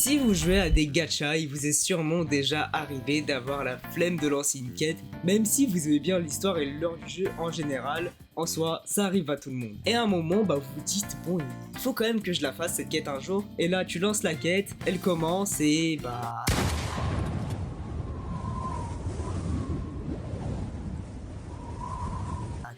Si vous jouez à des gachas, il vous est sûrement déjà arrivé d'avoir la flemme de lancer une quête, même si vous aimez bien l'histoire et l'heure du jeu en général. En soi, ça arrive à tout le monde. Et à un moment, vous vous dites, bon, il faut quand même que je la fasse cette quête un jour. Et là, tu lances la quête, elle commence et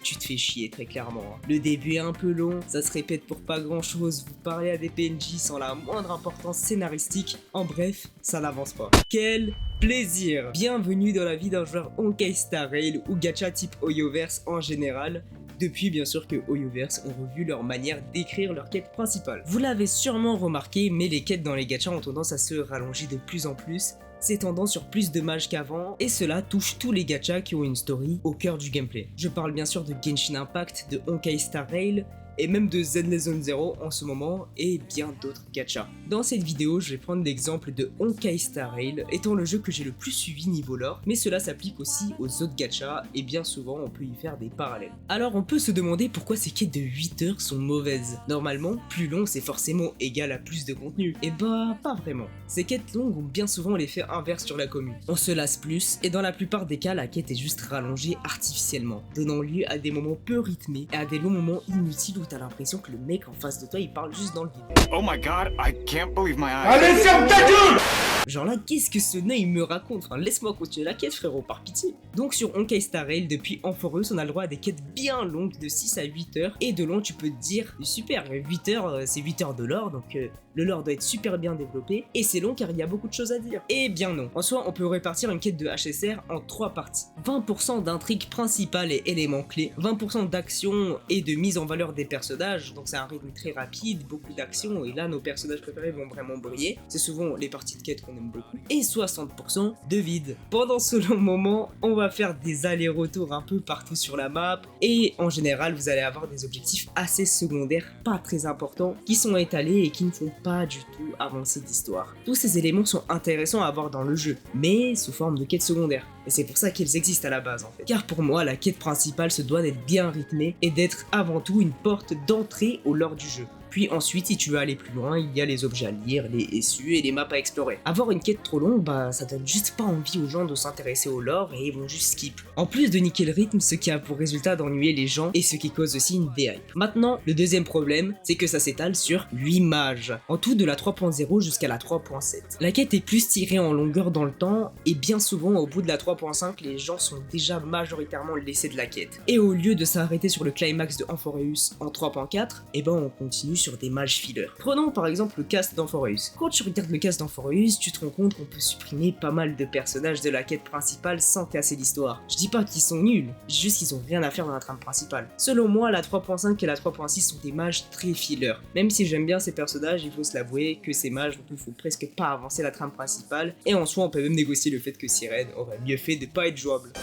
tu te fais chier très clairement. Le début est un peu long, ça se répète pour pas grand chose, vous parlez à des PNJ sans la moindre importance scénaristique, en bref, ça n'avance pas. Quel plaisir! Bienvenue dans la vie d'un joueur Honkai Star Rail ou gacha type Hoyoverse en général, depuis bien sûr que Hoyoverse ont revu leur manière d'écrire leur quête principale. Vous l'avez sûrement remarqué, mais les quêtes dans les gachas ont tendance à se rallonger de plus en plus, s'étendant sur plus de mages qu'avant, et cela touche tous les gachas qui ont une story au cœur du gameplay. Je parle bien sûr de Genshin Impact, de Honkai Star Rail, et même de Zenless Zone Zero en ce moment, et bien d'autres gachas. Dans cette vidéo, je vais prendre l'exemple de Honkai Star Rail, étant le jeu que j'ai le plus suivi niveau lore, mais cela s'applique aussi aux autres gachas, et bien souvent on peut y faire des parallèles. Alors on peut se demander pourquoi ces quêtes de 8 heures sont mauvaises. Normalement, plus long c'est forcément égal à plus de contenu, et pas vraiment. Ces quêtes longues ont bien souvent l'effet inverse sur la commune. On se lasse plus, et dans la plupart des cas, la quête est juste rallongée artificiellement, donnant lieu à des moments peu rythmés, et à des longs moments inutiles où t'as l'impression que le mec en face de toi il parle juste dans le vide. Oh my god, I can't believe my eyes. Allez, ferme ta gueule! Genre là, qu'est-ce que ce nain il me raconte? Enfin, laisse-moi continuer la quête, frérot, par pitié. Donc sur Honkai Star Rail, depuis Amphoreus, on a le droit à des quêtes bien longues de 6 à 8 heures. Et de long, tu peux te dire, super, 8 heures, c'est 8 heures de lore, donc le lore doit être super bien développé. Et c'est long car il y a beaucoup de choses à dire. Eh bien non. En soi, on peut répartir une quête de HSR en 3 parties. 20% d'intrigue principale et éléments clés, 20% d'action et de mise en valeur des personnages, donc c'est un rythme très rapide, beaucoup d'action, et là nos personnages préférés vont vraiment briller. C'est souvent les parties de quête qu'on aime beaucoup. Et 60% de vide. Pendant ce long moment, on va faire des allers-retours un peu partout sur la map, et en général, vous allez avoir des objectifs assez secondaires, pas très importants, qui sont étalés et qui ne font pas du tout avancer l'histoire. Tous ces éléments sont intéressants à avoir dans le jeu, mais sous forme de quêtes secondaires. Et c'est pour ça qu'ils existent à la base en fait. Car pour moi, la quête principale se doit d'être bien rythmée et d'être avant tout une porte d'entrée au lore du jeu. Puis ensuite, si tu veux aller plus loin, il y a les objets à lire, les SU et les maps à explorer. Avoir une quête trop longue, ça donne juste pas envie aux gens de s'intéresser au lore et ils vont juste skip. En plus de niquer le rythme, ce qui a pour résultat d'ennuyer les gens et ce qui cause aussi une déhype. Maintenant, le deuxième problème, c'est que ça s'étale sur 8 mages. En tout de la 3.0 jusqu'à la 3.7. La quête est plus tirée en longueur dans le temps et bien souvent au bout de la 3.5, les gens sont déjà majoritairement laissés de la quête. Et au lieu de s'arrêter sur le climax de Amphoreus en 3.4, on continue sur des mages fillers. Prenons par exemple le cast d'Amphoreus. Quand tu regardes le cast d'Amphoreus, tu te rends compte qu'on peut supprimer pas mal de personnages de la quête principale sans casser l'histoire. Je dis pas qu'ils sont nuls, juste qu'ils ont rien à faire dans la trame principale. Selon moi, la 3.5 et la 3.6 sont des mages très fillers. Même si j'aime bien ces personnages, il faut se l'avouer que ces mages ne font presque pas avancer la trame principale, et en soi on peut même négocier le fait que Sirène aurait mieux fait de pas être jouable.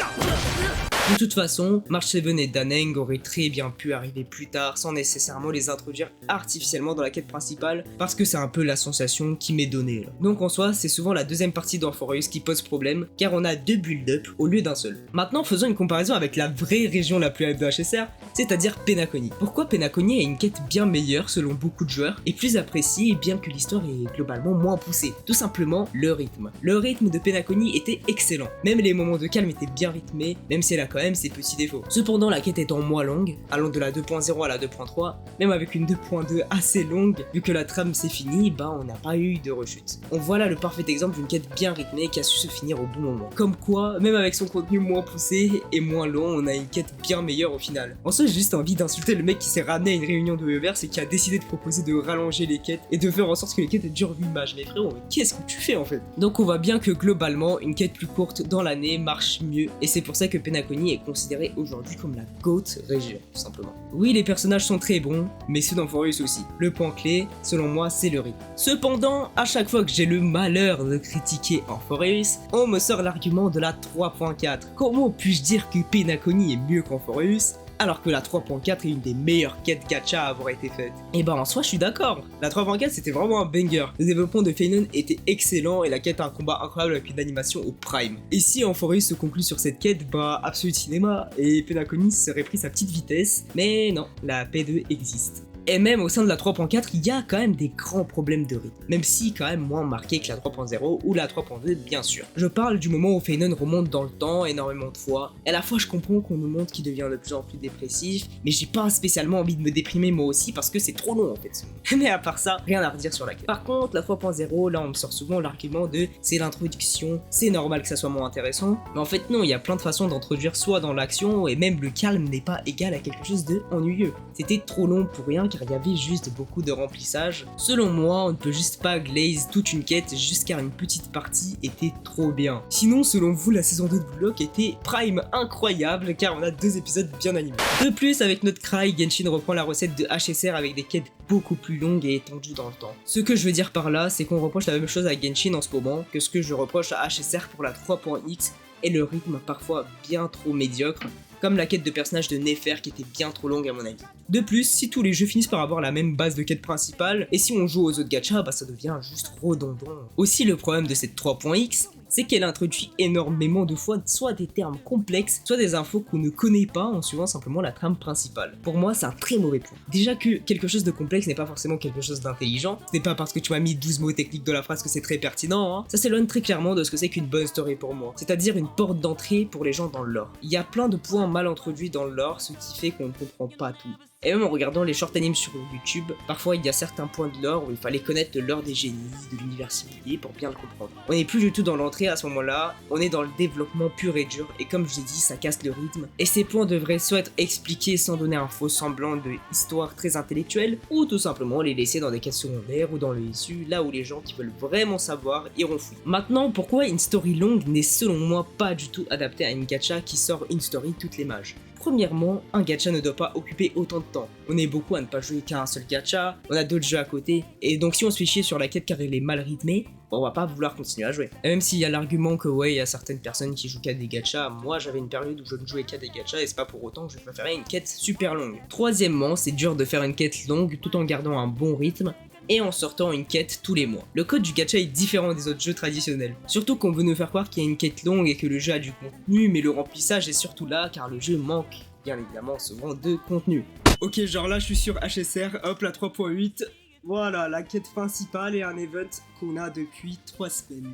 De toute façon, March 7 et Daneng auraient très bien pu arriver plus tard sans nécessairement les introduire artificiellement dans la quête principale, parce que c'est un peu la sensation qui m'est donnée là. Donc en soi, c'est souvent la deuxième partie d'Amphoreus qui pose problème, car on a 2 build-up au lieu d'un seul. Maintenant, faisons une comparaison avec la vraie région la plus hype de HSR, c'est-à-dire Penacony. Pourquoi Penacony a une quête bien meilleure selon beaucoup de joueurs, et plus appréciée bien que l'histoire est globalement moins poussée? Tout simplement, le rythme. Le rythme de Penacony était excellent. Même les moments de calme étaient bien rythmés, même si elle a quand même ses petits défauts. Cependant, la quête étant moins longue, allant de la 2.0 à la 2.3, même avec une 2.2 assez longue, vu que la trame s'est finie, on n'a pas eu de rechute. On voit là le parfait exemple d'une quête bien rythmée qui a su se finir au bon moment. Comme quoi, même avec son contenu moins poussé et moins long, on a une quête bien meilleure au final. En soi, j'ai juste envie d'insulter le mec qui s'est ramené à une réunion de Hoyoverse et qui a décidé de proposer de rallonger les quêtes et de faire en sorte que les quêtes durent 8 mages. Mais frérot, qu'est-ce que tu fais en fait? Donc on voit bien que globalement, une quête plus courte dans l'année marche mieux, et c'est pour ça que Penacony est considéré aujourd'hui comme la GOAT région, tout simplement. Oui, les personnages sont très bons, mais ceux d'Amphoreus aussi. Le point clé, selon moi, c'est le rythme. Cependant, à chaque fois que j'ai le malheur de critiquer Amphoreus, on me sort l'argument de la 3.4. Comment puis-je dire que Penacony est mieux qu'Amphoreus alors que la 3.4 est une des meilleures quêtes gacha à avoir été faite? En soi je suis d'accord, la 3.4 c'était vraiment un banger, le développement de Feinon était excellent et la quête a un combat incroyable avec une animation au prime. Et si Amphoreus se conclut sur cette quête, Absolute Cinéma et Penacony serait pris sa petite vitesse, mais non, la P2 existe. Et même au sein de la 3.4, il y a quand même des grands problèmes de rythme, même si quand même moins marqué que la 3.0 ou la 3.2 bien sûr. Je parle du moment où Feinon remonte dans le temps énormément de fois, et à la fois je comprends qu'on nous montre qu'il devient de plus en plus dépressif, mais j'ai pas spécialement envie de me déprimer moi aussi parce que c'est trop long en fait. Mais à part ça, rien à redire sur la quête. Par contre, la 3.0, là on me sort souvent l'argument de c'est l'introduction, c'est normal que ça soit moins intéressant, mais en fait non, il y a plein de façons d'introduire soit dans l'action, et même le calme n'est pas égal à quelque chose de ennuyeux. C'était trop long pour rien car il y avait juste beaucoup de remplissage. Selon moi, on ne peut juste pas glaze toute une quête juste car une petite partie était trop bien. Sinon, selon vous, la saison 2 de Blue Lock était prime incroyable car on a 2 épisodes bien animés. De plus, avec notre cry, Genshin reprend la recette de HSR avec des quêtes beaucoup plus longues et étendues dans le temps. Ce que je veux dire par là, c'est qu'on reproche la même chose à Genshin en ce moment que ce que je reproche à HSR pour la 3.x et le rythme parfois bien trop médiocre, comme la quête de personnage de Nefer qui était bien trop longue à mon avis. De plus, si tous les jeux finissent par avoir la même base de quête principale, et si on joue aux autres gachas, bah ça devient juste redondant. Aussi le problème de cette 3.x, c'est qu'elle introduit énormément de fois soit des termes complexes, soit des infos qu'on ne connaît pas en suivant simplement la trame principale. Pour moi, c'est un très mauvais point. Déjà que quelque chose de complexe n'est pas forcément quelque chose d'intelligent, ce n'est pas parce que tu m'as mis 12 mots techniques dans la phrase que c'est très pertinent, hein. Ça s'éloigne très clairement de ce que c'est qu'une bonne story pour moi, c'est-à-dire une porte d'entrée pour les gens dans le lore. Il y a plein de points mal introduits dans le lore, ce qui fait qu'on ne comprend pas tout. Et même en regardant les short animes sur YouTube, parfois il y a certains points de lore où il fallait connaître le lore des génies, de l'univers civilisé pour bien le comprendre. On n'est plus du tout dans l'entrée à ce moment-là, on est dans le développement pur et dur, et comme je l'ai dit, ça casse le rythme. Et ces points devraient soit être expliqués sans donner un faux semblant de histoire très intellectuelle, ou tout simplement les laisser dans des quêtes secondaires ou dans le SU, là où les gens qui veulent vraiment savoir iront fouiller. Maintenant, pourquoi une story longue n'est selon moi pas du tout adaptée à une gacha qui sort une story toutes les mages? Premièrement, un gacha ne doit pas occuper autant de temps. On est beaucoup à ne pas jouer qu'à un seul gacha, on a d'autres jeux à côté, et donc si on se fait chier sur la quête car elle est mal rythmée, on va pas vouloir continuer à jouer. Et même s'il y a l'argument que ouais, il y a certaines personnes qui jouent qu'à des gachas, moi j'avais une période où je ne jouais qu'à des gachas et c'est pas pour autant que je préférais une quête super longue. Troisièmement, c'est dur de faire une quête longue tout en gardant un bon rythme, et en sortant une quête tous les mois. Le code du gacha est différent des autres jeux traditionnels. Surtout qu'on veut nous faire croire qu'il y a une quête longue et que le jeu a du contenu, mais le remplissage est surtout là car le jeu manque, bien évidemment, souvent de contenu. Ok, genre là je suis sur HSR, hop la 3.8, voilà la quête principale et un event qu'on a depuis 3 semaines.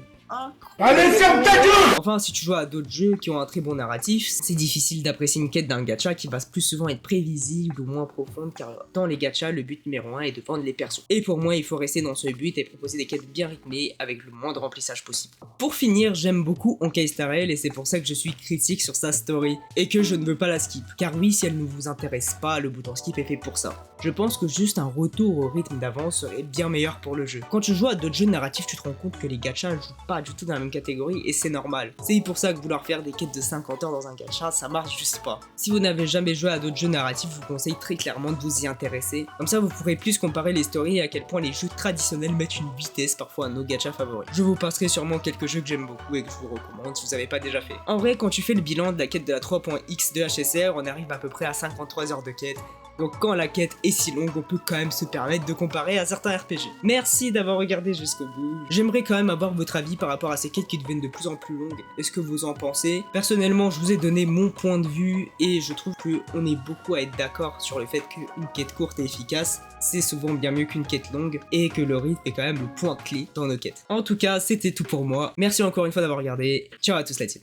Allez, ferme ta gueule! Enfin, si tu joues à d'autres jeux qui ont un très bon narratif, c'est difficile d'apprécier une quête d'un gacha qui va plus souvent être prévisible ou moins profonde car dans les gachas, le but numéro 1 est de vendre les persos. Et pour moi, il faut rester dans ce but et proposer des quêtes bien rythmées avec le moins de remplissage possible. Pour finir, j'aime beaucoup Honkai Star Rail et c'est pour ça que je suis critique sur sa story et que je ne veux pas la skip. Car oui, si elle ne vous intéresse pas, le bouton skip est fait pour ça. Je pense que juste un retour au rythme d'avant serait bien meilleur pour le jeu. Quand tu joues à d'autres jeux narratifs, tu te rends compte que les gachas ne jouent pas du tout dans la même catégorie et c'est normal. C'est pour ça que vouloir faire des quêtes de 50 heures dans un gacha, ça marche juste pas. Si vous n'avez jamais joué à d'autres jeux narratifs, je vous conseille très clairement de vous y intéresser. Comme ça, vous pourrez plus comparer les stories et à quel point les jeux traditionnels mettent une vitesse parfois à nos gachas favoris. Je vous passerai sûrement quelques jeux que j'aime beaucoup et que je vous recommande si vous n'avez pas déjà fait. En vrai, quand tu fais le bilan de la quête de la 3.x de HSR, on arrive à peu près à 53 heures de quête. Donc quand la quête est si longue, on peut quand même se permettre de comparer à certains RPG. Merci d'avoir regardé jusqu'au bout. J'aimerais quand même avoir votre avis par rapport à ces quêtes qui deviennent de plus en plus longues. Est-ce que vous en pensez? Personnellement, je vous ai donné mon point de vue et je trouve qu'on est beaucoup à être d'accord sur le fait qu'une quête courte et efficace, c'est souvent bien mieux qu'une quête longue et que le rythme est quand même le point clé dans nos quêtes. En tout cas, c'était tout pour moi. Merci encore une fois d'avoir regardé. Ciao à tous la team.